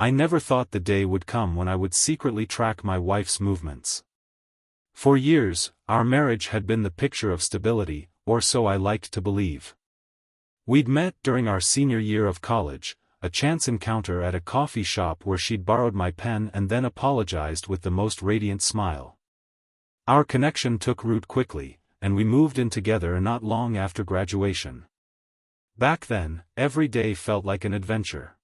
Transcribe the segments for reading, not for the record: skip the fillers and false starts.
I never thought the day would come when I would secretly track my wife's movements. For years, our marriage had been the picture of stability, or so I liked to believe. We'd met during our senior year of college, a chance encounter at a coffee shop where she'd borrowed my pen and then apologized with the most radiant smile. Our connection took root quickly, and we moved in together not long after graduation. Back then, every day felt like an adventure.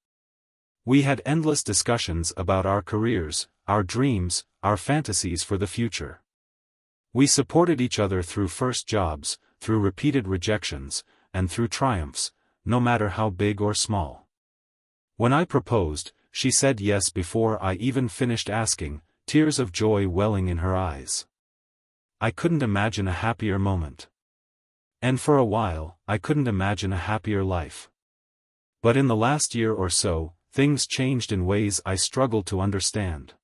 We had endless discussions about our careers, our dreams, our fantasies for the future. We supported each other through first jobs, through repeated rejections, and through triumphs, no matter how big or small. When I proposed, she said yes before I even finished asking, tears of joy welling in her eyes. I couldn't imagine a happier moment. And for a while, I couldn't imagine a happier life. But in the last year or so, things changed in ways I struggled to understand.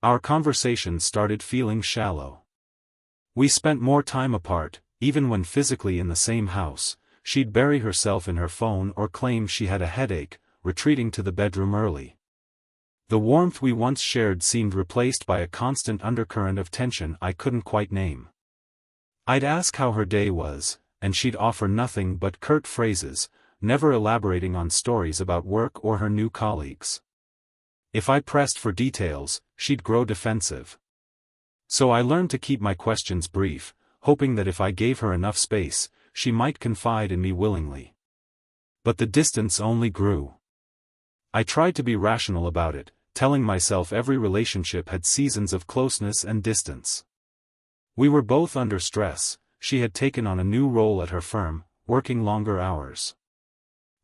Our conversations started feeling shallow. We spent more time apart, even when physically in the same house. She'd bury herself in her phone or claim she had a headache, retreating to the bedroom early. The warmth we once shared seemed replaced by a constant undercurrent of tension I couldn't quite name. I'd ask how her day was, and she'd offer nothing but curt phrases, never elaborating on stories about work or her new colleagues. If I pressed for details, she'd grow defensive. So I learned to keep my questions brief, hoping that if I gave her enough space, she might confide in me willingly. But the distance only grew. I tried to be rational about it, telling myself every relationship had seasons of closeness and distance. We were both under stress. She had taken on a new role at her firm, working longer hours.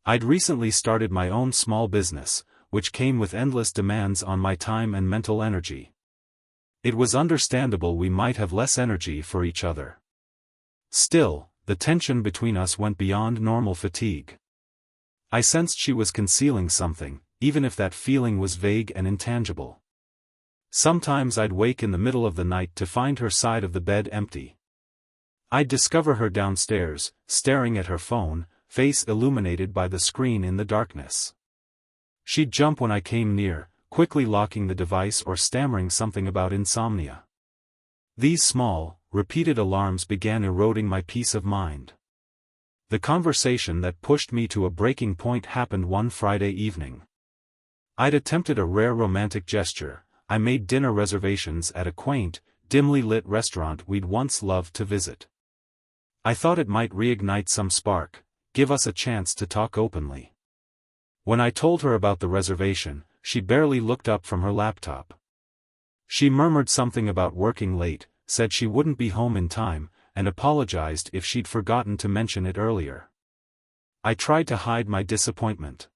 I'd recently started my own small business, which came with endless demands on my time and mental energy. It was understandable we might have less energy for each other. Still, the tension between us went beyond normal fatigue. I sensed she was concealing something, even if that feeling was vague and intangible. Sometimes I'd wake in the middle of the night to find her side of the bed empty. I'd discover her downstairs, staring at her phone, face illuminated by the screen in the darkness. She'd jump when I came near, quickly locking the device or stammering something about insomnia. These small, repeated alarms began eroding my peace of mind. The conversation that pushed me to a breaking point happened one Friday evening. I'd attempted a rare romantic gesture. I made dinner reservations at a quaint, dimly lit restaurant we'd once loved to visit. I thought it might reignite some spark, give us a chance to talk openly. When I told her about the reservation, she barely looked up from her laptop. She murmured something about working late, said she wouldn't be home in time, and apologized if she'd forgotten to mention it earlier. I tried to hide my disappointment.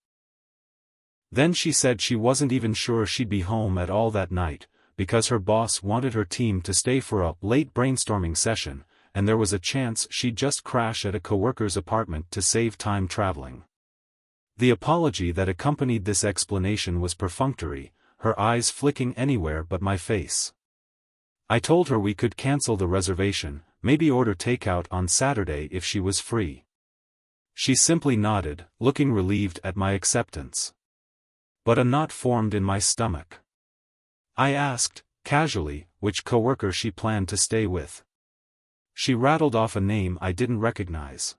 Then she said she wasn't even sure she'd be home at all that night, because her boss wanted her team to stay for a late brainstorming session, and there was a chance she'd just crash at a coworker's apartment to save time traveling. The apology that accompanied this explanation was perfunctory, her eyes flicking anywhere but my face. I told her we could cancel the reservation, maybe order takeout on Saturday if she was free. She simply nodded, looking relieved at my acceptance. But a knot formed in my stomach. I asked, casually, which coworker she planned to stay with. She rattled off a name I didn't recognize.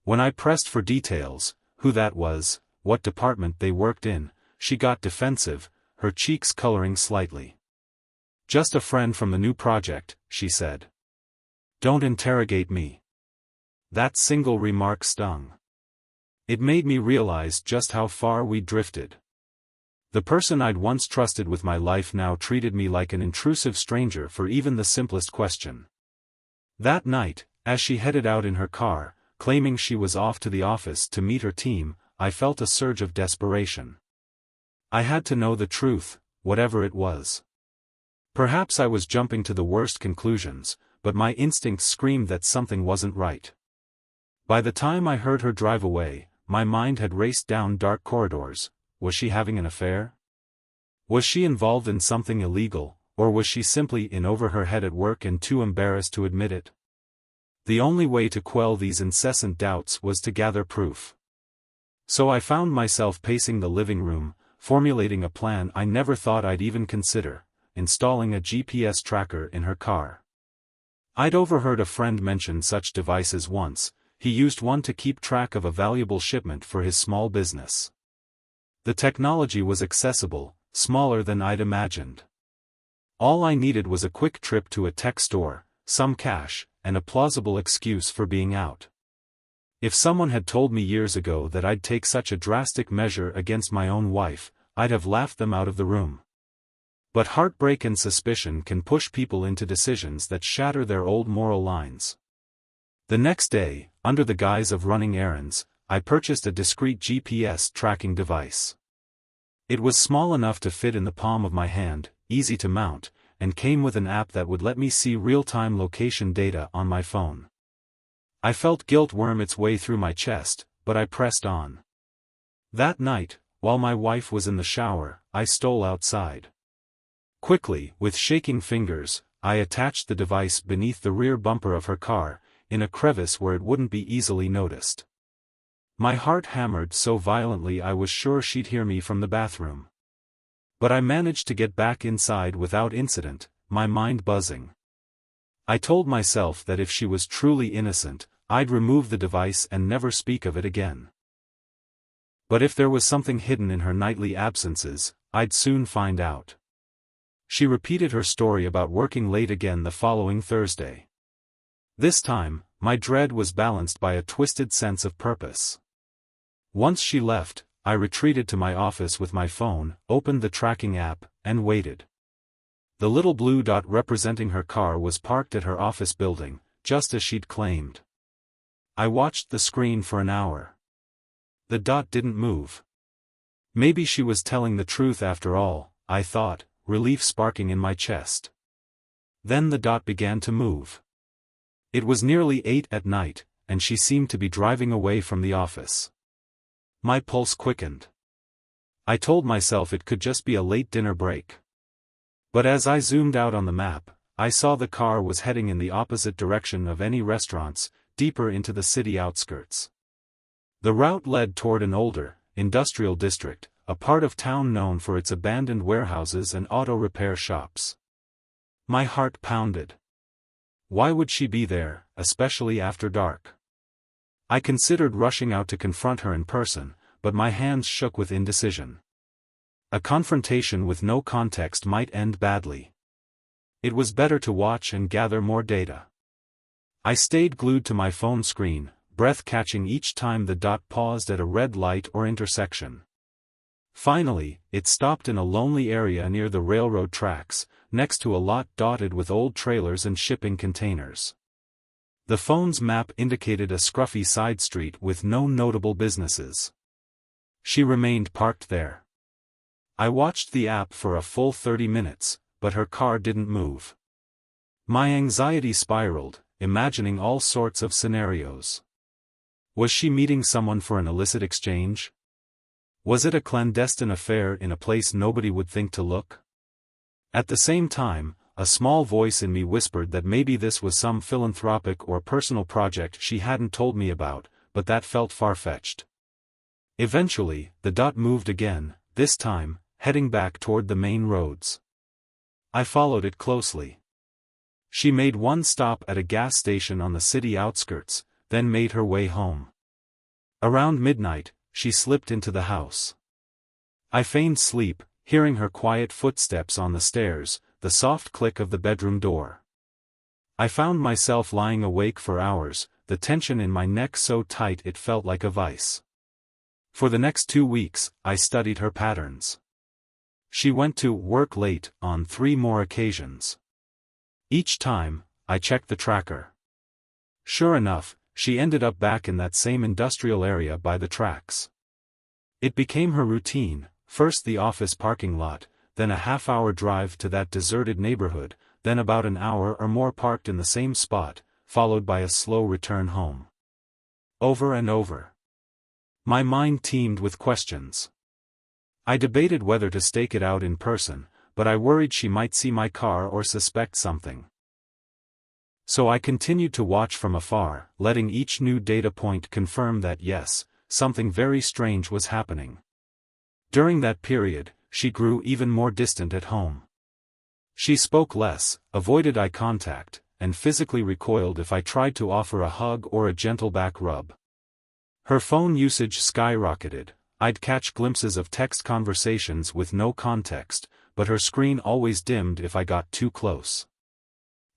When I pressed for details, who that was, what department they worked in, she got defensive, her cheeks coloring slightly. Just a friend from the new project, she said. Don't interrogate me. That single remark stung. It made me realize just how far we drifted. The person I'd once trusted with my life now treated me like an intrusive stranger for even the simplest question. That night, as she headed out in her car, claiming she was off to the office to meet her team, I felt a surge of desperation. I had to know the truth, whatever it was. Perhaps I was jumping to the worst conclusions, but my instincts screamed that something wasn't right. By the time I heard her drive away, my mind had raced down dark corridors. Was she having an affair? Was she involved in something illegal, or was she simply in over her head at work and too embarrassed to admit it? The only way to quell these incessant doubts was to gather proof. So I found myself pacing the living room, formulating a plan I never thought I'd even consider: installing a GPS tracker in her car. I'd overheard a friend mention such devices once. He used one to keep track of a valuable shipment for his small business. The technology was accessible, smaller than I'd imagined. All I needed was a quick trip to a tech store, some cash, and a plausible excuse for being out. If someone had told me years ago that I'd take such a drastic measure against my own wife, I'd have laughed them out of the room. But heartbreak and suspicion can push people into decisions that shatter their old moral lines. The next day, under the guise of running errands, I purchased a discreet GPS tracking device. It was small enough to fit in the palm of my hand, easy to mount, and came with an app that would let me see real-time location data on my phone. I felt guilt worm its way through my chest, but I pressed on. That night, while my wife was in the shower, I stole outside. Quickly, with shaking fingers, I attached the device beneath the rear bumper of her car, in a crevice where it wouldn't be easily noticed. My heart hammered so violently I was sure she'd hear me from the bathroom. But I managed to get back inside without incident, my mind buzzing. I told myself that if she was truly innocent, I'd remove the device and never speak of it again. But if there was something hidden in her nightly absences, I'd soon find out. She repeated her story about working late again the following Thursday. This time, my dread was balanced by a twisted sense of purpose. Once she left, I retreated to my office with my phone, opened the tracking app, and waited. The little blue dot representing her car was parked at her office building, just as she'd claimed. I watched the screen for an hour. The dot didn't move. Maybe she was telling the truth after all, I thought, relief sparking in my chest. Then the dot began to move. It was nearly 8 at night, and she seemed to be driving away from the office. My pulse quickened. I told myself it could just be a late dinner break. But as I zoomed out on the map, I saw the car was heading in the opposite direction of any restaurants, deeper into the city outskirts. The route led toward an older, industrial district, a part of town known for its abandoned warehouses and auto repair shops. My heart pounded. Why would she be there, especially after dark? I considered rushing out to confront her in person, but my hands shook with indecision. A confrontation with no context might end badly. It was better to watch and gather more data. I stayed glued to my phone screen, breath catching each time the dot paused at a red light or intersection. Finally, it stopped in a lonely area near the railroad tracks, next to a lot dotted with old trailers and shipping containers. The phone's map indicated a scruffy side street with no notable businesses. She remained parked there. I watched the app for a full 30 minutes, but her car didn't move. My anxiety spiraled, imagining all sorts of scenarios. Was she meeting someone for an illicit exchange? Was it a clandestine affair in a place nobody would think to look? At the same time, a small voice in me whispered that maybe this was some philanthropic or personal project she hadn't told me about, but that felt far-fetched. Eventually, the dot moved again, this time, heading back toward the main roads. I followed it closely. She made one stop at a gas station on the city outskirts, then made her way home. Around midnight, she slipped into the house. I feigned sleep, hearing her quiet footsteps on the stairs, the soft click of the bedroom door. I found myself lying awake for hours, the tension in my neck so tight it felt like a vice. For the next 2 weeks, I studied her patterns. She went to work late on 3 more occasions. Each time, I checked the tracker. Sure enough, she ended up back in that same industrial area by the tracks. It became her routine, first the office parking lot, then a half-hour drive to that deserted neighborhood, then about an hour or more parked in the same spot, followed by a slow return home. Over and over. My mind teemed with questions. I debated whether to stake it out in person, but I worried she might see my car or suspect something. So I continued to watch from afar, letting each new data point confirm that yes, something very strange was happening. During that period, she grew even more distant at home. She spoke less, avoided eye contact, and physically recoiled if I tried to offer a hug or a gentle back rub. Her phone usage skyrocketed. I'd catch glimpses of text conversations with no context, but her screen always dimmed if I got too close.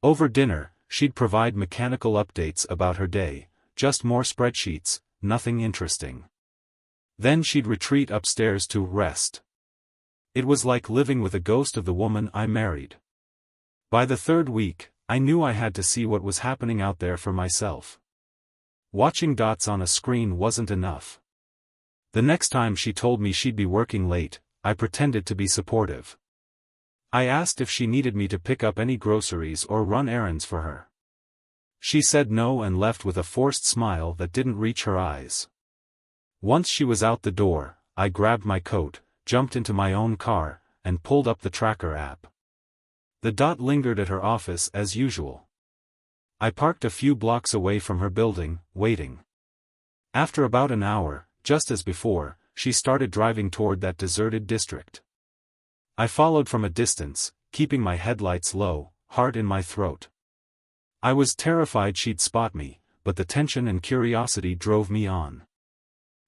Over dinner, she'd provide mechanical updates about her day, just more spreadsheets, nothing interesting. Then she'd retreat upstairs to rest. It was like living with a ghost of the woman I married. By the third week, I knew I had to see what was happening out there for myself. Watching dots on a screen wasn't enough. The next time she told me she'd be working late, I pretended to be supportive. I asked if she needed me to pick up any groceries or run errands for her. She said no and left with a forced smile that didn't reach her eyes. Once she was out the door, I grabbed my coat, jumped into my own car, and pulled up the tracker app. The dot lingered at her office as usual. I parked a few blocks away from her building, waiting. After about an hour, just as before, she started driving toward that deserted district. I followed from a distance, keeping my headlights low, heart in my throat. I was terrified she'd spot me, but the tension and curiosity drove me on.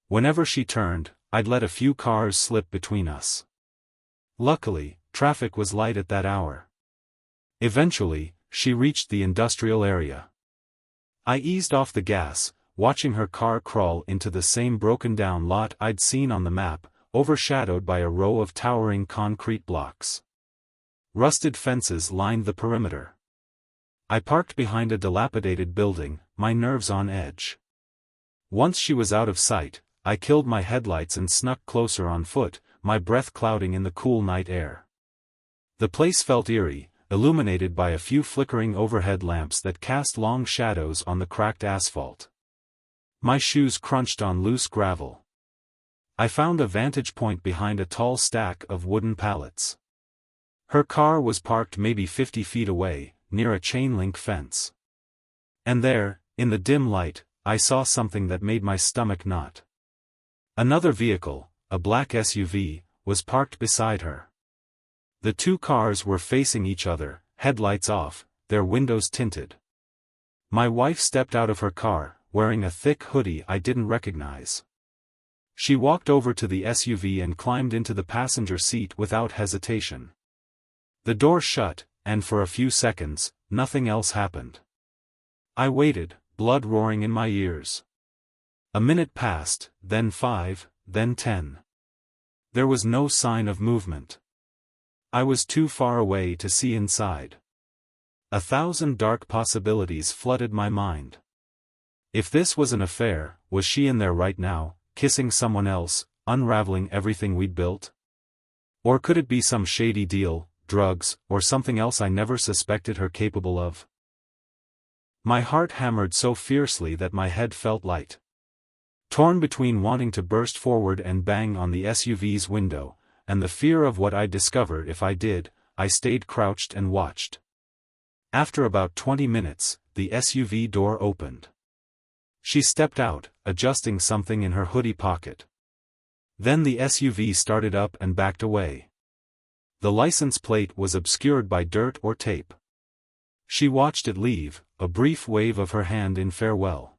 Whenever she turned, I'd let a few cars slip between us. Luckily, traffic was light at that hour. Eventually, she reached the industrial area. I eased off the gas, watching her car crawl into the same broken-down lot I'd seen on the map, overshadowed by a row of towering concrete blocks. Rusted fences lined the perimeter. I parked behind a dilapidated building, my nerves on edge. Once she was out of sight, I killed my headlights and snuck closer on foot, my breath clouding in the cool night air. The place felt eerie, illuminated by a few flickering overhead lamps that cast long shadows on the cracked asphalt. My shoes crunched on loose gravel. I found a vantage point behind a tall stack of wooden pallets. Her car was parked maybe 50 feet away, near a chain-link fence. And there, in the dim light, I saw something that made my stomach knot. Another vehicle, a black SUV, was parked beside her. The two cars were facing each other, headlights off, their windows tinted. My wife stepped out of her car, wearing a thick hoodie I didn't recognize. She walked over to the SUV and climbed into the passenger seat without hesitation. The door shut, and for a few seconds, nothing else happened. I waited, blood roaring in my ears. A minute passed, then 5, then 10. There was no sign of movement. I was too far away to see inside. 1,000 dark possibilities flooded my mind. If this was an affair, was she in there right now, kissing someone else, unraveling everything we'd built? Or could it be some shady deal, drugs, or something else I never suspected her capable of? My heart hammered so fiercely that my head felt light. Torn between wanting to burst forward and bang on the SUV's window, and the fear of what I'd discover if I did, I stayed crouched and watched. After about 20 minutes, the SUV door opened. She stepped out, adjusting something in her hoodie pocket. Then the SUV started up and backed away. The license plate was obscured by dirt or tape. She watched it leave, a brief wave of her hand in farewell.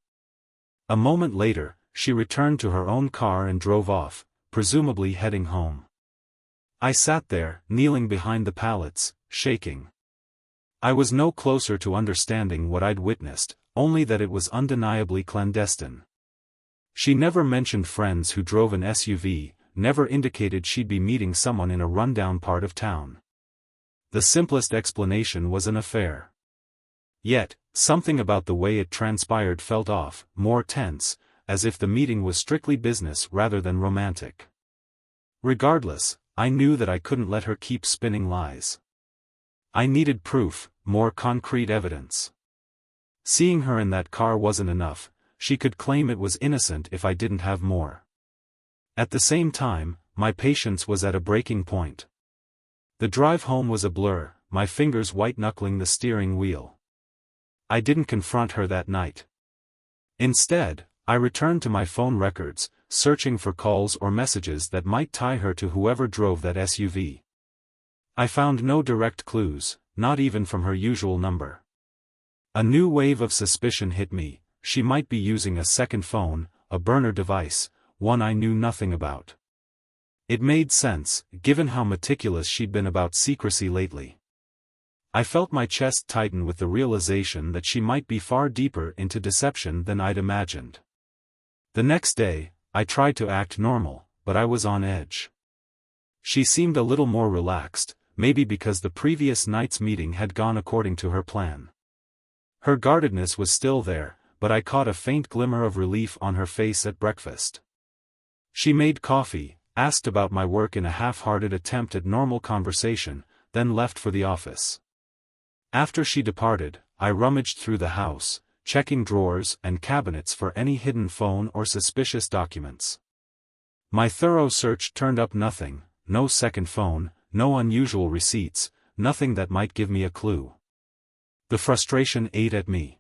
A moment later, she returned to her own car and drove off, presumably heading home. I sat there, kneeling behind the pallets, shaking. I was no closer to understanding what I'd witnessed, only that it was undeniably clandestine. She never mentioned friends who drove an SUV, never indicated she'd be meeting someone in a rundown part of town. The simplest explanation was an affair. Yet, something about the way it transpired felt off, more tense, as if the meeting was strictly business rather than romantic. Regardless, I knew that I couldn't let her keep spinning lies. I needed proof, more concrete evidence. Seeing her in that car wasn't enough, she could claim it was innocent if I didn't have more. At the same time, my patience was at a breaking point. The drive home was a blur, my fingers white-knuckling the steering wheel. I didn't confront her that night. Instead, I returned to my phone records, searching for calls or messages that might tie her to whoever drove that SUV. I found no direct clues, not even from her usual number. A new wave of suspicion hit me. She might be using a second phone, a burner device, one I knew nothing about. It made sense, given how meticulous she'd been about secrecy lately. I felt my chest tighten with the realization that she might be far deeper into deception than I'd imagined. The next day, I tried to act normal, but I was on edge. She seemed a little more relaxed, maybe because the previous night's meeting had gone according to her plan. Her guardedness was still there, but I caught a faint glimmer of relief on her face at breakfast. She made coffee, asked about my work in a half-hearted attempt at normal conversation, then left for the office. After she departed, I rummaged through the house, checking drawers and cabinets for any hidden phone or suspicious documents. My thorough search turned up nothing, no second phone, no unusual receipts, nothing that might give me a clue. The frustration ate at me.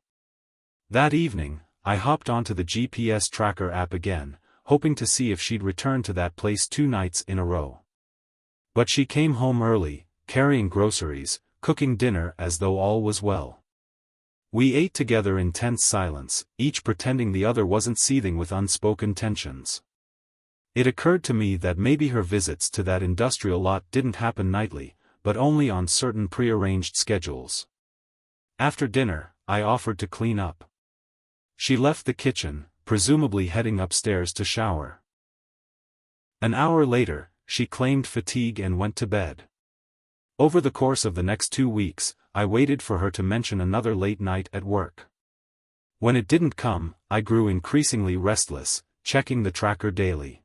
That evening, I hopped onto the GPS tracker app again, hoping to see if she'd return to that place 2 nights in a row. But she came home early, carrying groceries, cooking dinner as though all was well. We ate together in tense silence, each pretending the other wasn't seething with unspoken tensions. It occurred to me that maybe her visits to that industrial lot didn't happen nightly, but only on certain prearranged schedules. After dinner, I offered to clean up. She left the kitchen, presumably heading upstairs to shower. An hour later, she claimed fatigue and went to bed. Over the course of the next 2 weeks, I waited for her to mention another late night at work. When it didn't come, I grew increasingly restless, checking the tracker daily.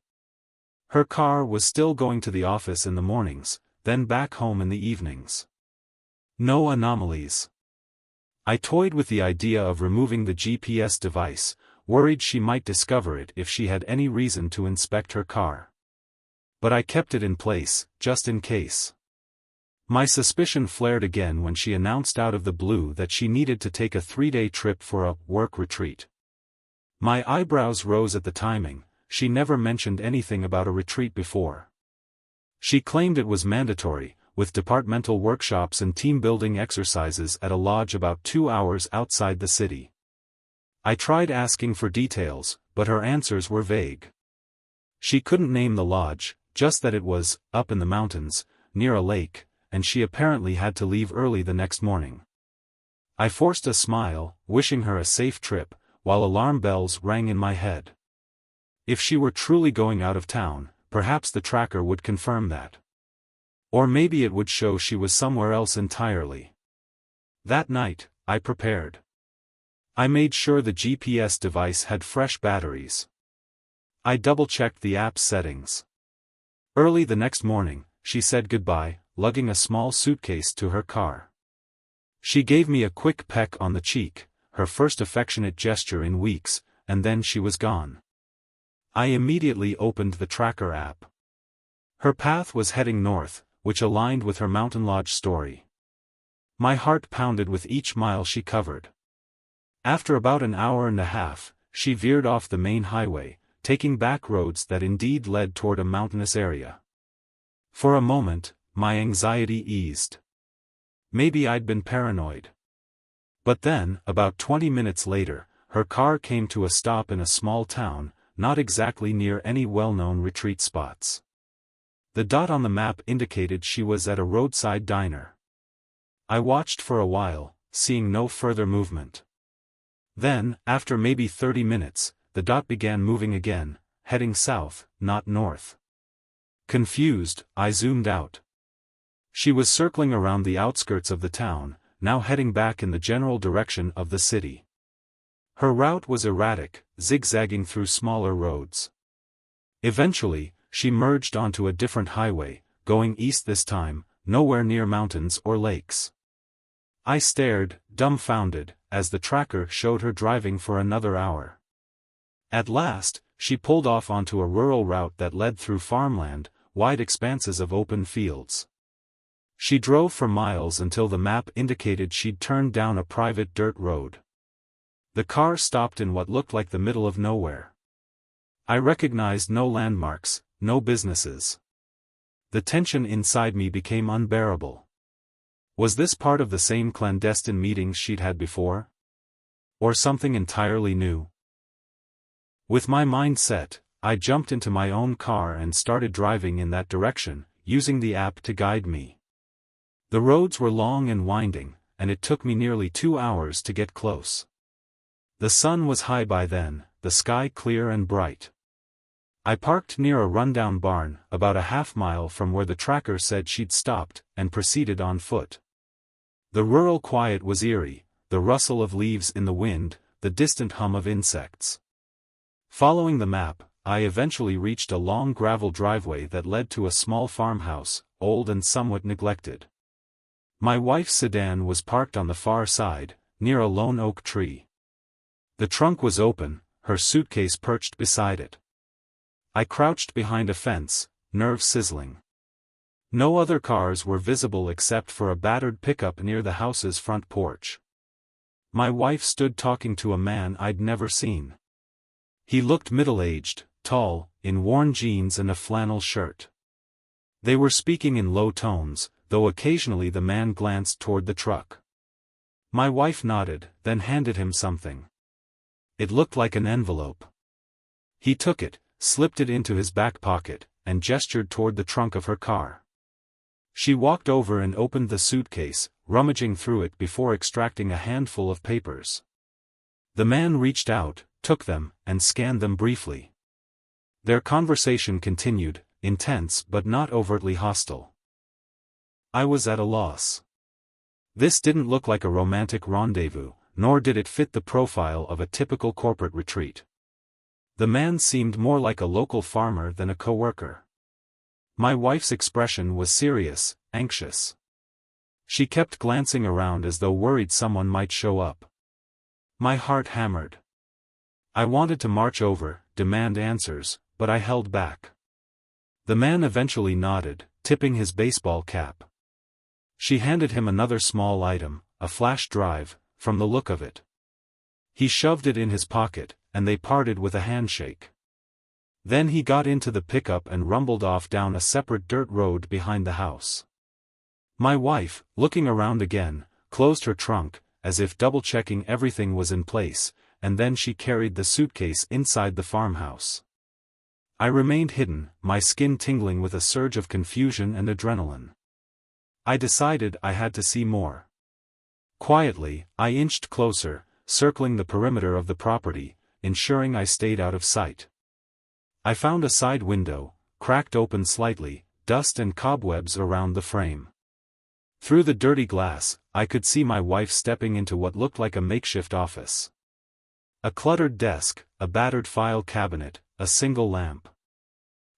Her car was still going to the office in the mornings, then back home in the evenings. No anomalies. I toyed with the idea of removing the GPS device, worried she might discover it if she had any reason to inspect her car. But I kept it in place, just in case. My suspicion flared again when she announced out of the blue that she needed to take a 3-day trip for a work retreat. My eyebrows rose at the timing. She never mentioned anything about a retreat before. She claimed it was mandatory, with departmental workshops and team-building exercises at a lodge about 2 hours outside the city. I tried asking for details, but her answers were vague. She couldn't name the lodge, just that it was up in the mountains, near a lake, and she apparently had to leave early the next morning. I forced a smile, wishing her a safe trip, while alarm bells rang in my head. If she were truly going out of town, perhaps the tracker would confirm that. Or maybe it would show she was somewhere else entirely. That night, I prepared. I made sure the GPS device had fresh batteries. I double-checked the app's settings. Early the next morning, she said goodbye, lugging a small suitcase to her car. She gave me a quick peck on the cheek, her first affectionate gesture in weeks, and then she was gone. I immediately opened the tracker app. Her path was heading north, which aligned with her mountain lodge story. My heart pounded with each mile she covered. After about an hour and a half, she veered off the main highway, taking back roads that indeed led toward a mountainous area. For a moment, my anxiety eased. Maybe I'd been paranoid. But then, about 20 minutes later, her car came to a stop in a small town, not exactly near any well-known retreat spots. The dot on the map indicated she was at a roadside diner. I watched for a while, seeing no further movement. Then, after maybe 30 minutes, the dot began moving again, heading south, not north. Confused, I zoomed out. She was circling around the outskirts of the town, now heading back in the general direction of the city. Her route was erratic, zigzagging through smaller roads. Eventually, she merged onto a different highway, going east this time, nowhere near mountains or lakes. I stared, dumbfounded, as the tracker showed her driving for another hour. At last, she pulled off onto a rural route that led through farmland, wide expanses of open fields. She drove for miles until the map indicated she'd turned down a private dirt road. The car stopped in what looked like the middle of nowhere. I recognized no landmarks, no businesses. The tension inside me became unbearable. Was this part of the same clandestine meetings she'd had before? Or something entirely new? With my mind set, I jumped into my own car and started driving in that direction, using the app to guide me. The roads were long and winding, and it took me nearly 2 hours to get close. The sun was high by then, the sky clear and bright. I parked near a rundown barn, about a half-mile from where the tracker said she'd stopped, and proceeded on foot. The rural quiet was eerie, the rustle of leaves in the wind, the distant hum of insects. Following the map, I eventually reached a long gravel driveway that led to a small farmhouse, old and somewhat neglected. My wife's sedan was parked on the far side, near a lone oak tree. The trunk was open, her suitcase perched beside it. I crouched behind a fence, nerves sizzling. No other cars were visible except for a battered pickup near the house's front porch. My wife stood talking to a man I'd never seen. He looked middle-aged, tall, in worn jeans and a flannel shirt. They were speaking in low tones, though occasionally the man glanced toward the truck. My wife nodded, then handed him something. It looked like an envelope. He took it, slipped it into his back pocket, and gestured toward the trunk of her car. She walked over and opened the suitcase, rummaging through it before extracting a handful of papers. The man reached out, took them, and scanned them briefly. Their conversation continued, intense but not overtly hostile. I was at a loss. This didn't look like a romantic rendezvous, nor did it fit the profile of a typical corporate retreat. The man seemed more like a local farmer than a coworker. My wife's expression was serious, anxious. She kept glancing around as though worried someone might show up. My heart hammered. I wanted to march over, demand answers, but I held back. The man eventually nodded, tipping his baseball cap. She handed him another small item, a flash drive, from the look of it. He shoved it in his pocket, and they parted with a handshake. Then he got into the pickup and rumbled off down a separate dirt road behind the house. My wife, looking around again, closed her trunk, as if double-checking everything was in place, and then she carried the suitcase inside the farmhouse. I remained hidden, my skin tingling with a surge of confusion and adrenaline. I decided I had to see more. Quietly, I inched closer, circling the perimeter of the property, ensuring I stayed out of sight. I found a side window, cracked open slightly, dust and cobwebs around the frame. Through the dirty glass, I could see my wife stepping into what looked like a makeshift office. A cluttered desk, a battered file cabinet, a single lamp.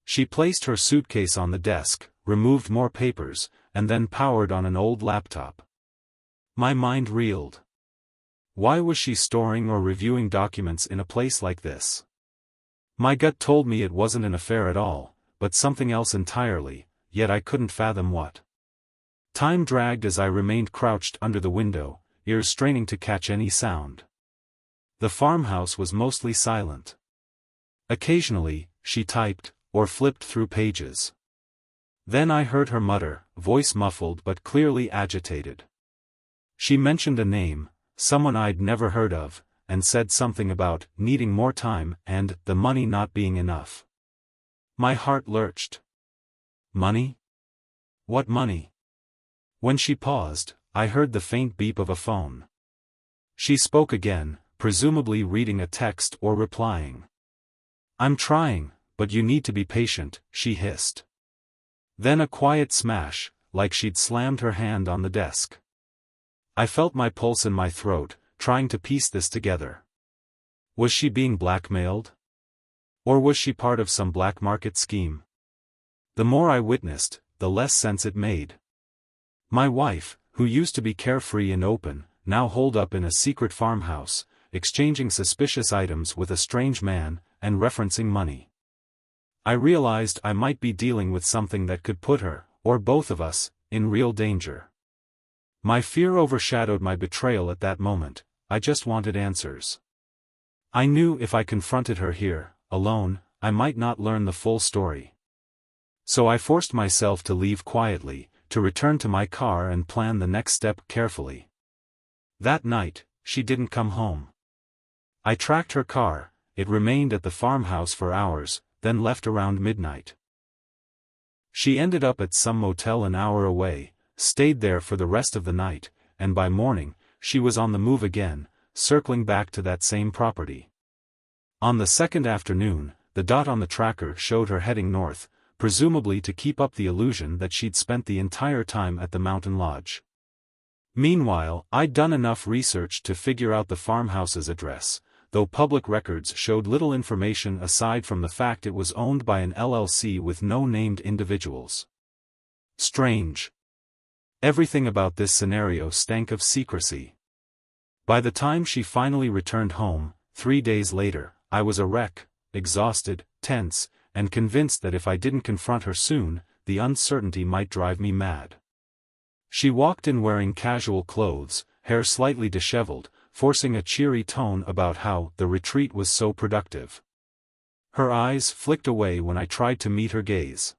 She placed her suitcase on the desk, removed more papers, and then powered on an old laptop. My mind reeled. Why was she storing or reviewing documents in a place like this? My gut told me it wasn't an affair at all, but something else entirely, yet I couldn't fathom what. Time dragged as I remained crouched under the window, ears straining to catch any sound. The farmhouse was mostly silent. Occasionally, she typed, or flipped through pages. Then I heard her mutter, voice muffled but clearly agitated. She mentioned a name, someone I'd never heard of, and said something about needing more time and the money not being enough. My heart lurched. Money? What money? When she paused, I heard the faint beep of a phone. She spoke again, presumably reading a text or replying. "I'm trying, but you need to be patient," she hissed. Then a quiet smash, like she'd slammed her hand on the desk. I felt my pulse in my throat, trying to piece this together. Was she being blackmailed? Or was she part of some black market scheme? The more I witnessed, the less sense it made. My wife, who used to be carefree and open, now holed up in a secret farmhouse, exchanging suspicious items with a strange man, and referencing money. I realized I might be dealing with something that could put her, or both of us, in real danger. My fear overshadowed my betrayal at that moment. I just wanted answers. I knew if I confronted her here, alone, I might not learn the full story. So I forced myself to leave quietly, to return to my car and plan the next step carefully. That night, she didn't come home. I tracked her car. It remained at the farmhouse for hours, then left around midnight. She ended up at some motel an hour away, stayed there for the rest of the night, and by morning, she was on the move again, circling back to that same property. On the second afternoon, the dot on the tracker showed her heading north, presumably to keep up the illusion that she'd spent the entire time at the mountain lodge. Meanwhile, I'd done enough research to figure out the farmhouse's address, though public records showed little information aside from the fact it was owned by an LLC with no named individuals. Strange. Everything about this scenario stank of secrecy. By the time she finally returned home, 3 days later, I was a wreck, exhausted, tense, and convinced that if I didn't confront her soon, the uncertainty might drive me mad. She walked in wearing casual clothes, hair slightly disheveled, forcing a cheery tone about how the retreat was so productive. Her eyes flicked away when I tried to meet her gaze.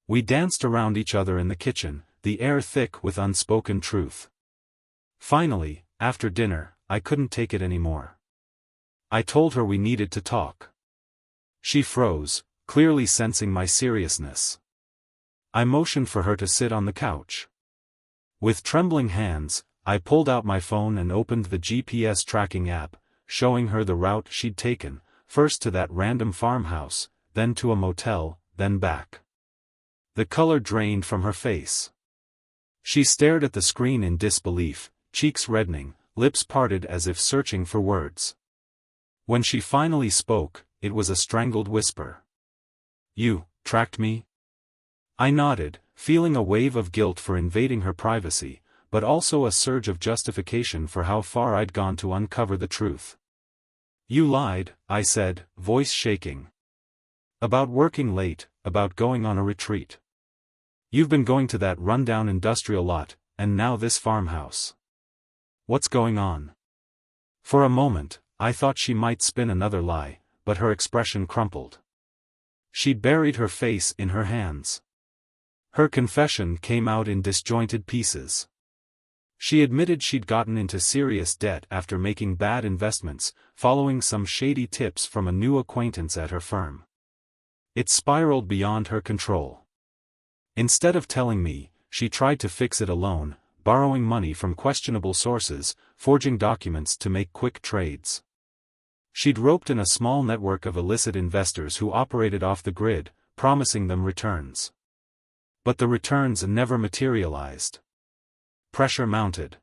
We danced around each other in the kitchen, the air thick with unspoken truth. Finally, after dinner, I couldn't take it anymore. I told her we needed to talk. She froze, clearly sensing my seriousness. I motioned for her to sit on the couch. With trembling hands, I pulled out my phone and opened the GPS tracking app, showing her the route she'd taken, first to that random farmhouse, then to a motel, then back. The color drained from her face. She stared at the screen in disbelief, cheeks reddening, lips parted as if searching for words. When she finally spoke, it was a strangled whisper. "You tracked me?" I nodded, feeling a wave of guilt for invading her privacy, but also a surge of justification for how far I'd gone to uncover the truth. "You lied," I said, voice shaking. "About working late, about going on a retreat. You've been going to that rundown industrial lot, and now this farmhouse. What's going on?" For a moment, I thought she might spin another lie, but her expression crumpled. She buried her face in her hands. Her confession came out in disjointed pieces. She admitted she'd gotten into serious debt after making bad investments, following some shady tips from a new acquaintance at her firm. It spiraled beyond her control. Instead of telling me, she tried to fix it alone, borrowing money from questionable sources, forging documents to make quick trades. She'd roped in a small network of illicit investors who operated off the grid, promising them returns. But the returns never materialized. Pressure mounted.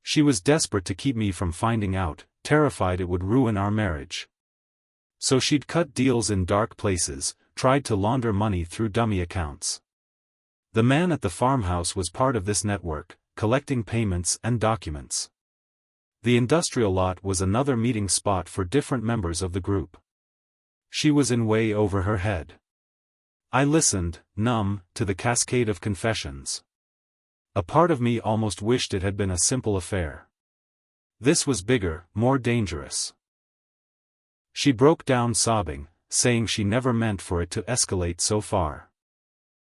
She was desperate to keep me from finding out, terrified it would ruin our marriage. So she'd cut deals in dark places, tried to launder money through dummy accounts. The man at the farmhouse was part of this network, collecting payments and documents. The industrial lot was another meeting spot for different members of the group. She was in way over her head. I listened, numb, to the cascade of confessions. A part of me almost wished it had been a simple affair. This was bigger, more dangerous. She broke down sobbing, saying she never meant for it to escalate so far.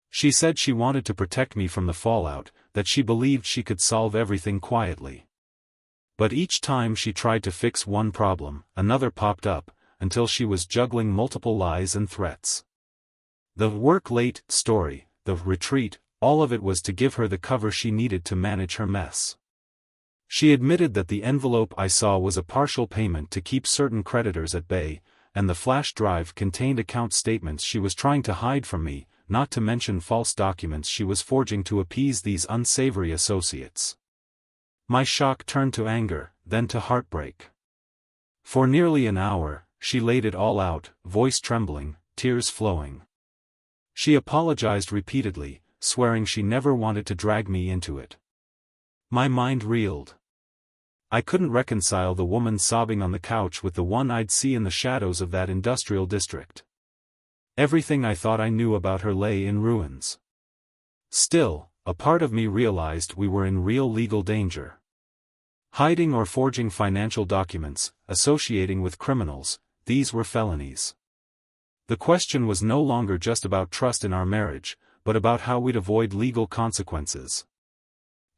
She said she wanted to protect me from the fallout, that she believed she could solve everything quietly. But each time she tried to fix one problem, another popped up, until she was juggling multiple lies and threats. The work late story, the retreat, all of it was to give her the cover she needed to manage her mess. She admitted that the envelope I saw was a partial payment to keep certain creditors at bay, and the flash drive contained account statements she was trying to hide from me, not to mention false documents she was forging to appease these unsavory associates. My shock turned to anger, then to heartbreak. For nearly an hour, she laid it all out, voice trembling, tears flowing. She apologized repeatedly, swearing she never wanted to drag me into it. My mind reeled. I couldn't reconcile the woman sobbing on the couch with the one I'd see in the shadows of that industrial district. Everything I thought I knew about her lay in ruins. Still, a part of me realized we were in real legal danger. Hiding or forging financial documents, associating with criminals, these were felonies. The question was no longer just about trust in our marriage, but about how we'd avoid legal consequences.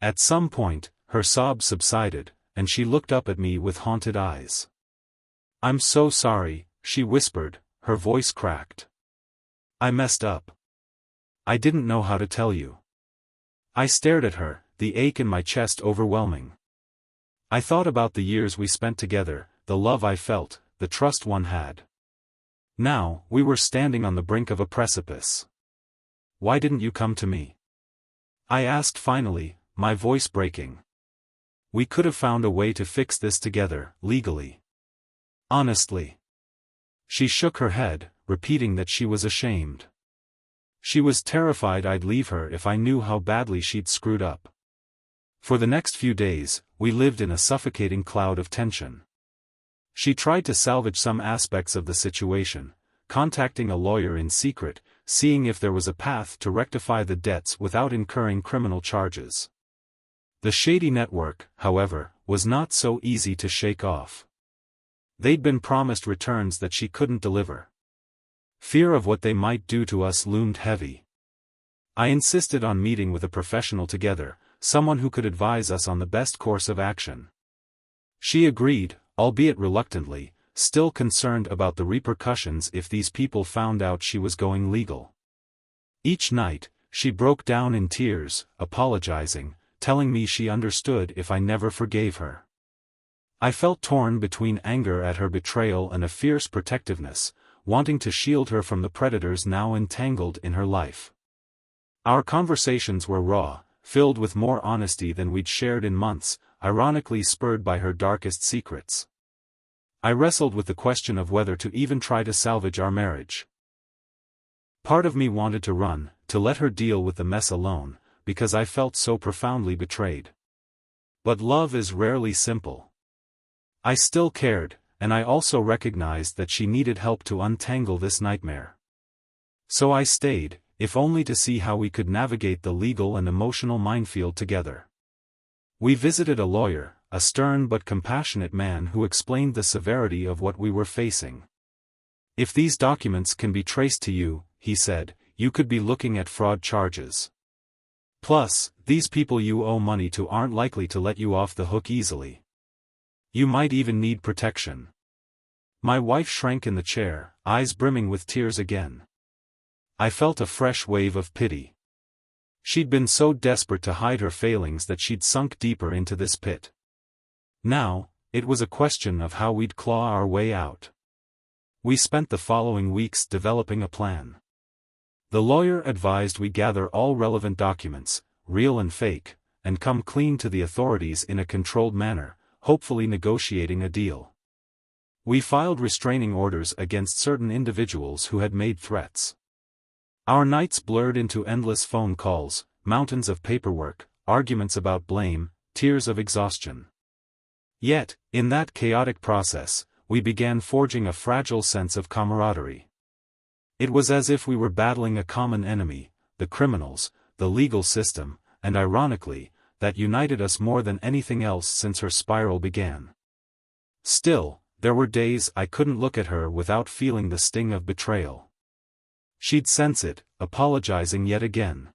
At some point, her sobs subsided, and she looked up at me with haunted eyes. "I'm so sorry," she whispered, her voice cracked. "I messed up. I didn't know how to tell you." I stared at her, the ache in my chest overwhelming. I thought about the years we spent together, the love I felt, the trust one had. Now, we were standing on the brink of a precipice. "Why didn't you come to me?" I asked finally, my voice breaking. "We could have found a way to fix this together, legally. Honestly." She shook her head, repeating that she was ashamed. She was terrified I'd leave her if I knew how badly she'd screwed up. For the next few days, we lived in a suffocating cloud of tension. She tried to salvage some aspects of the situation, contacting a lawyer in secret, seeing if there was a path to rectify the debts without incurring criminal charges. The shady network, however, was not so easy to shake off. They'd been promised returns that she couldn't deliver. Fear of what they might do to us loomed heavy. I insisted on meeting with a professional together, someone who could advise us on the best course of action. She agreed, albeit reluctantly, still concerned about the repercussions if these people found out she was going legal. Each night, she broke down in tears, apologizing, telling me she understood if I never forgave her. I felt torn between anger at her betrayal and a fierce protectiveness, wanting to shield her from the predators now entangled in her life. Our conversations were raw, filled with more honesty than we'd shared in months, ironically spurred by her darkest secrets. I wrestled with the question of whether to even try to salvage our marriage. Part of me wanted to run, to let her deal with the mess alone, because I felt so profoundly betrayed. But love is rarely simple. I still cared, and I also recognized that she needed help to untangle this nightmare. So I stayed, if only to see how we could navigate the legal and emotional minefield together. We visited a lawyer, a stern but compassionate man who explained the severity of what we were facing. "If these documents can be traced to you," he said, "you could be looking at fraud charges. Plus, these people you owe money to aren't likely to let you off the hook easily. You might even need protection." My wife shrank in the chair, eyes brimming with tears again. I felt a fresh wave of pity. She'd been so desperate to hide her failings that she'd sunk deeper into this pit. Now, it was a question of how we'd claw our way out. We spent the following weeks developing a plan. The lawyer advised we gather all relevant documents, real and fake, and come clean to the authorities in a controlled manner, hopefully negotiating a deal. We filed restraining orders against certain individuals who had made threats. Our nights blurred into endless phone calls, mountains of paperwork, arguments about blame, tears of exhaustion. Yet, in that chaotic process, we began forging a fragile sense of camaraderie. It was as if we were battling a common enemy, the criminals, the legal system, and ironically, that united us more than anything else since her spiral began. Still, there were days I couldn't look at her without feeling the sting of betrayal. She'd sense it, apologizing yet again.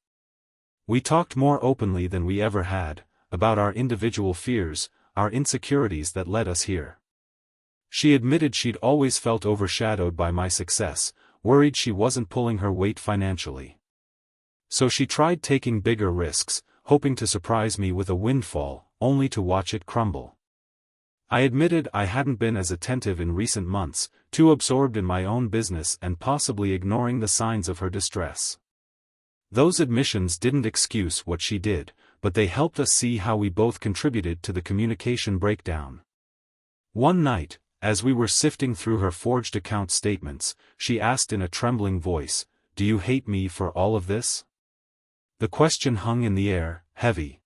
We talked more openly than we ever had, about our individual fears, our insecurities that led us here. She admitted she'd always felt overshadowed by my success, worried she wasn't pulling her weight financially. So she tried taking bigger risks, hoping to surprise me with a windfall, only to watch it crumble. I admitted I hadn't been as attentive in recent months, too absorbed in my own business and possibly ignoring the signs of her distress. Those admissions didn't excuse what she did, but they helped us see how we both contributed to the communication breakdown. One night, as we were sifting through her forged account statements, she asked in a trembling voice, "Do you hate me for all of this?" The question hung in the air, heavy.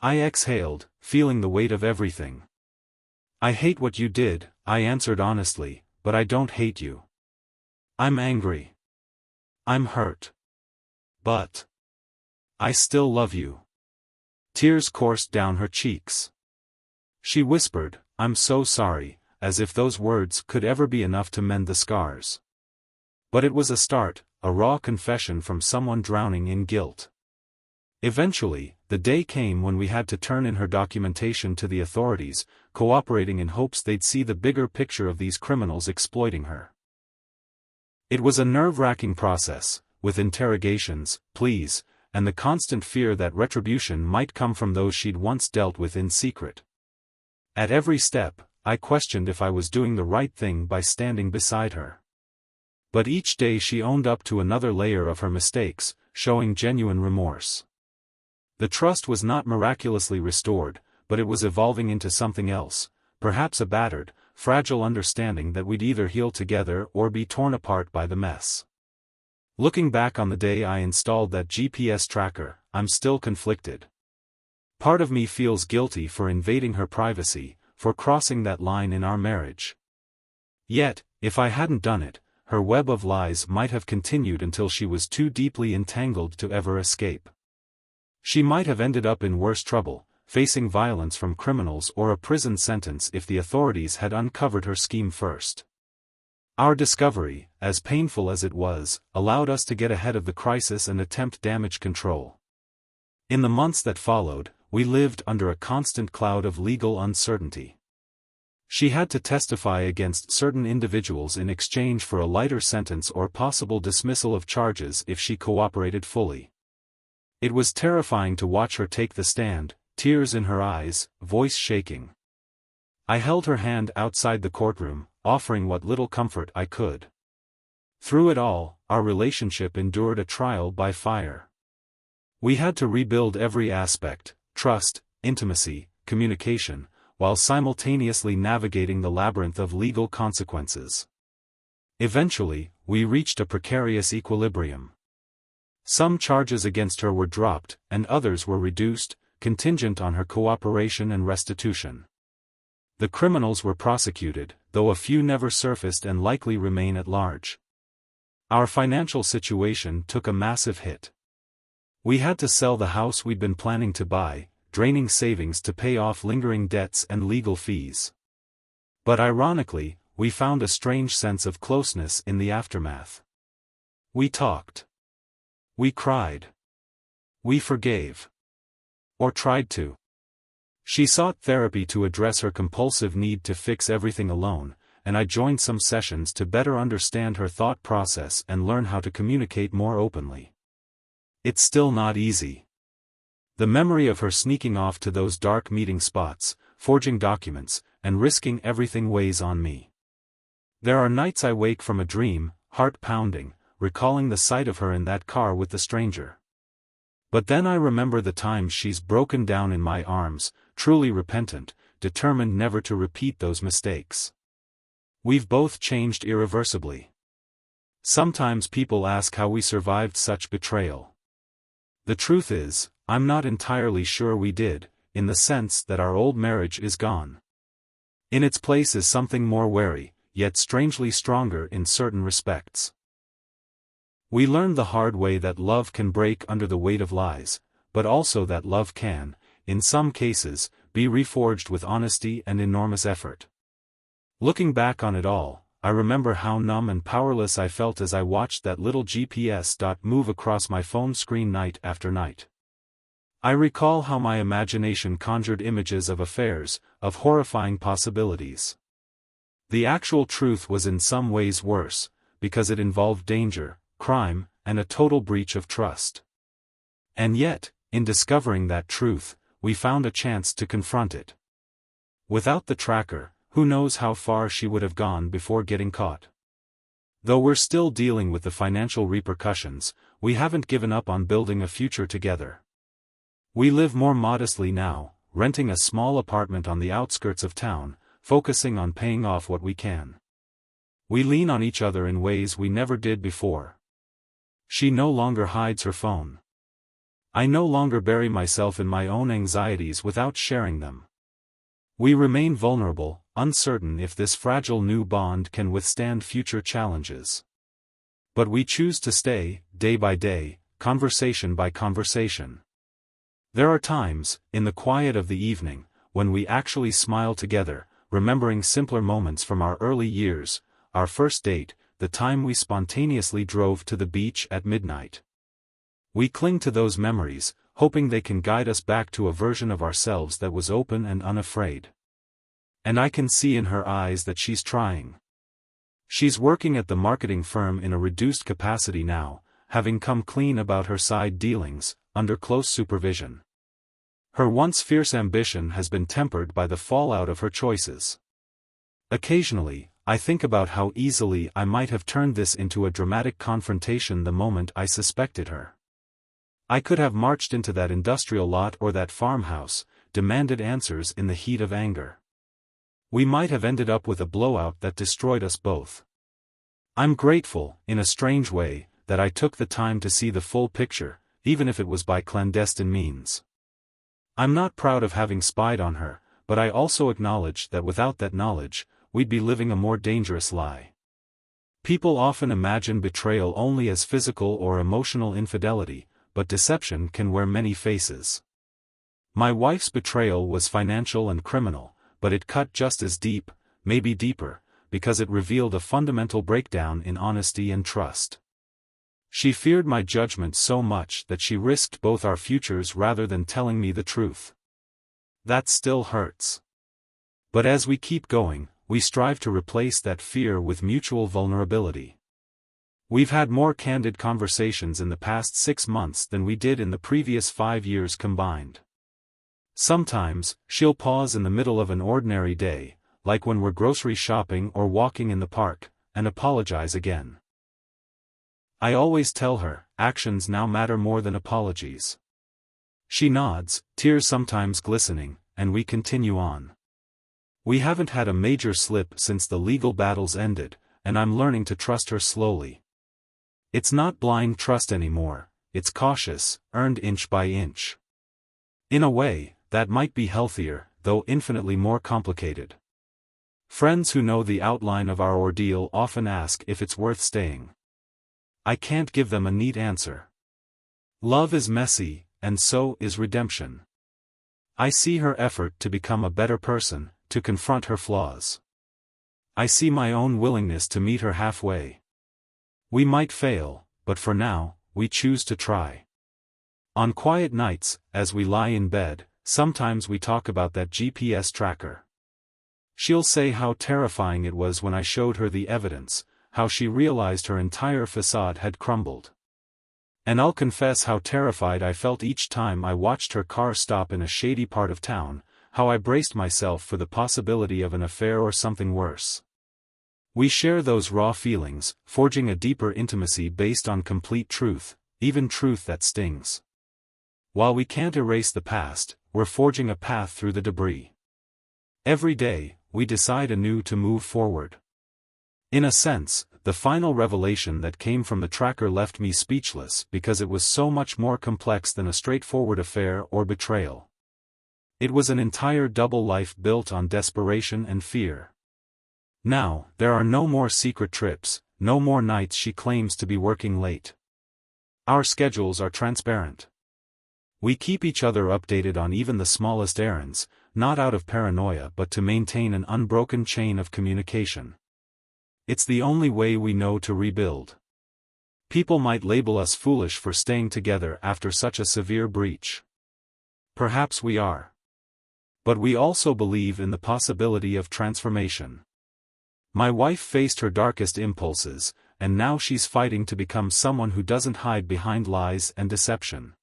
I exhaled, feeling the weight of everything. "I hate what you did," I answered honestly, "but I don't hate you. I'm angry. I'm hurt. But I still love you." Tears coursed down her cheeks. She whispered, "I'm so sorry," as if those words could ever be enough to mend the scars. But it was a start, a raw confession from someone drowning in guilt. Eventually, the day came when we had to turn in her documentation to the authorities, cooperating in hopes they'd see the bigger picture of these criminals exploiting her. It was a nerve-wracking process, with interrogations, pleas, and the constant fear that retribution might come from those she'd once dealt with in secret. At every step, I questioned if I was doing the right thing by standing beside her. But each day she owned up to another layer of her mistakes, showing genuine remorse. The trust was not miraculously restored, but it was evolving into something else, perhaps a battered, fragile understanding that we'd either heal together or be torn apart by the mess. Looking back on the day I installed that GPS tracker, I'm still conflicted. Part of me feels guilty for invading her privacy, for crossing that line in our marriage. Yet, if I hadn't done it, her web of lies might have continued until she was too deeply entangled to ever escape. She might have ended up in worse trouble, facing violence from criminals or a prison sentence if the authorities had uncovered her scheme first. Our discovery, as painful as it was, allowed us to get ahead of the crisis and attempt damage control. In the months that followed, we lived under a constant cloud of legal uncertainty. She had to testify against certain individuals in exchange for a lighter sentence or possible dismissal of charges if she cooperated fully. It was terrifying to watch her take the stand, tears in her eyes, voice shaking. I held her hand outside the courtroom, offering what little comfort I could. Through it all, our relationship endured a trial by fire. We had to rebuild every aspect: trust, intimacy, communication, while simultaneously navigating the labyrinth of legal consequences. Eventually, we reached a precarious equilibrium. Some charges against her were dropped, and others were reduced, contingent on her cooperation and restitution. The criminals were prosecuted, though a few never surfaced and likely remain at large. Our financial situation took a massive hit. We had to sell the house we'd been planning to buy, draining savings to pay off lingering debts and legal fees. But ironically, we found a strange sense of closeness in the aftermath. We talked. We cried. We forgave. Or tried to. She sought therapy to address her compulsive need to fix everything alone, and I joined some sessions to better understand her thought process and learn how to communicate more openly. It's still not easy. The memory of her sneaking off to those dark meeting spots, forging documents, and risking everything weighs on me. There are nights I wake from a dream, heart pounding, recalling the sight of her in that car with the stranger. But then I remember the times she's broken down in my arms, truly repentant, determined never to repeat those mistakes. We've both changed irreversibly. Sometimes people ask how we survived such betrayal. The truth is, I'm not entirely sure we did, in the sense that our old marriage is gone. In its place is something more wary, yet strangely stronger in certain respects. We learned the hard way that love can break under the weight of lies, but also that love can, in some cases, be reforged with honesty and enormous effort. Looking back on it all, I remember how numb and powerless I felt as I watched that little GPS dot move across my phone screen night after night. I recall how my imagination conjured images of affairs, of horrifying possibilities. The actual truth was in some ways worse, because it involved danger, crime, and a total breach of trust. And yet, in discovering that truth, we found a chance to confront it. Without the tracker, who knows how far she would have gone before getting caught. Though we're still dealing with the financial repercussions, we haven't given up on building a future together. We live more modestly now, renting a small apartment on the outskirts of town, focusing on paying off what we can. We lean on each other in ways we never did before. She no longer hides her phone. I no longer bury myself in my own anxieties without sharing them. We remain vulnerable, uncertain if this fragile new bond can withstand future challenges. But we choose to stay, day by day, conversation by conversation. There are times, in the quiet of the evening, when we actually smile together, remembering simpler moments from our early years, our first date, the time we spontaneously drove to the beach at midnight. We cling to those memories, hoping they can guide us back to a version of ourselves that was open and unafraid. And I can see in her eyes that she's trying. She's working at the marketing firm in a reduced capacity now, having come clean about her side dealings, under close supervision. Her once fierce ambition has been tempered by the fallout of her choices. Occasionally, I think about how easily I might have turned this into a dramatic confrontation the moment I suspected her. I could have marched into that industrial lot or that farmhouse, demanded answers in the heat of anger. We might have ended up with a blowout that destroyed us both. I'm grateful, in a strange way, that I took the time to see the full picture, even if it was by clandestine means. I'm not proud of having spied on her, but I also acknowledge that without that knowledge, we'd be living a more dangerous lie. People often imagine betrayal only as physical or emotional infidelity, but deception can wear many faces. My wife's betrayal was financial and criminal, but it cut just as deep, maybe deeper, because it revealed a fundamental breakdown in honesty and trust. She feared my judgment so much that she risked both our futures rather than telling me the truth. That still hurts. But as we keep going, we strive to replace that fear with mutual vulnerability. We've had more candid conversations in the past 6 months than we did in the previous 5 years combined. Sometimes, she'll pause in the middle of an ordinary day, like when we're grocery shopping or walking in the park, and apologize again. I always tell her, actions now matter more than apologies. She nods, tears sometimes glistening, and we continue on. We haven't had a major slip since the legal battles ended, and I'm learning to trust her slowly. It's not blind trust anymore, it's cautious, earned inch by inch. In a way, that might be healthier, though infinitely more complicated. Friends who know the outline of our ordeal often ask if it's worth staying. I can't give them a neat answer. Love is messy, and so is redemption. I see her effort to become a better person, to confront her flaws. I see my own willingness to meet her halfway. We might fail, but for now, we choose to try. On quiet nights, as we lie in bed, sometimes we talk about that GPS tracker. She'll say how terrifying it was when I showed her the evidence, how she realized her entire facade had crumbled. And I'll confess how terrified I felt each time I watched her car stop in a shady part of town, how I braced myself for the possibility of an affair or something worse. We share those raw feelings, forging a deeper intimacy based on complete truth, even truth that stings. While we can't erase the past, we're forging a path through the debris. Every day, we decide anew to move forward. In a sense, the final revelation that came from the tracker left me speechless because it was so much more complex than a straightforward affair or betrayal. It was an entire double life built on desperation and fear. Now, there are no more secret trips, no more nights she claims to be working late. Our schedules are transparent. We keep each other updated on even the smallest errands, not out of paranoia but to maintain an unbroken chain of communication. It's the only way we know to rebuild. People might label us foolish for staying together after such a severe breach. Perhaps we are. But we also believe in the possibility of transformation. My wife faced her darkest impulses, and now she's fighting to become someone who doesn't hide behind lies and deception.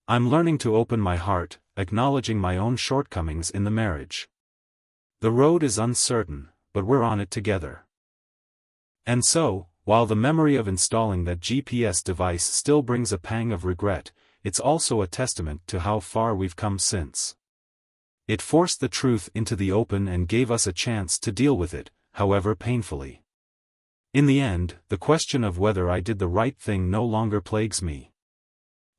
I'm learning to open my heart, acknowledging my own shortcomings in the marriage. The road is uncertain, but we're on it together. And so, while the memory of installing that GPS device still brings a pang of regret, it's also a testament to how far we've come since. It forced the truth into the open and gave us a chance to deal with it, however painfully. In the end, the question of whether I did the right thing no longer plagues me.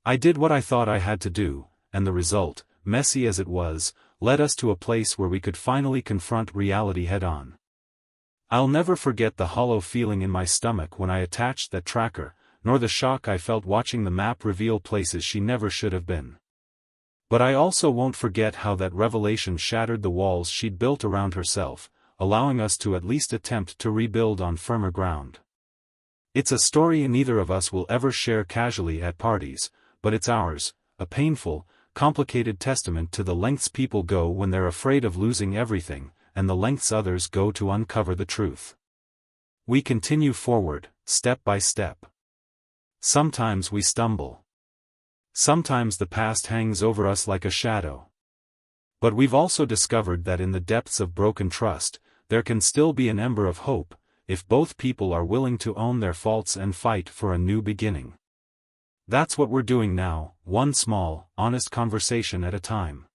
I did what I thought I had to do, and the result, messy as it was, led us to a place where we could finally confront reality head-on. I'll never forget the hollow feeling in my stomach when I attached that tracker, nor the shock I felt watching the map reveal places she never should have been. But I also won't forget how that revelation shattered the walls she'd built around herself, allowing us to at least attempt to rebuild on firmer ground. It's a story neither of us will ever share casually at parties, but it's ours, a painful, complicated testament to the lengths people go when they're afraid of losing everything, and the lengths others go to uncover the truth. We continue forward, step by step. Sometimes we stumble. Sometimes the past hangs over us like a shadow. But we've also discovered that in the depths of broken trust, there can still be an ember of hope, if both people are willing to own their faults and fight for a new beginning. That's what we're doing now, one small, honest conversation at a time.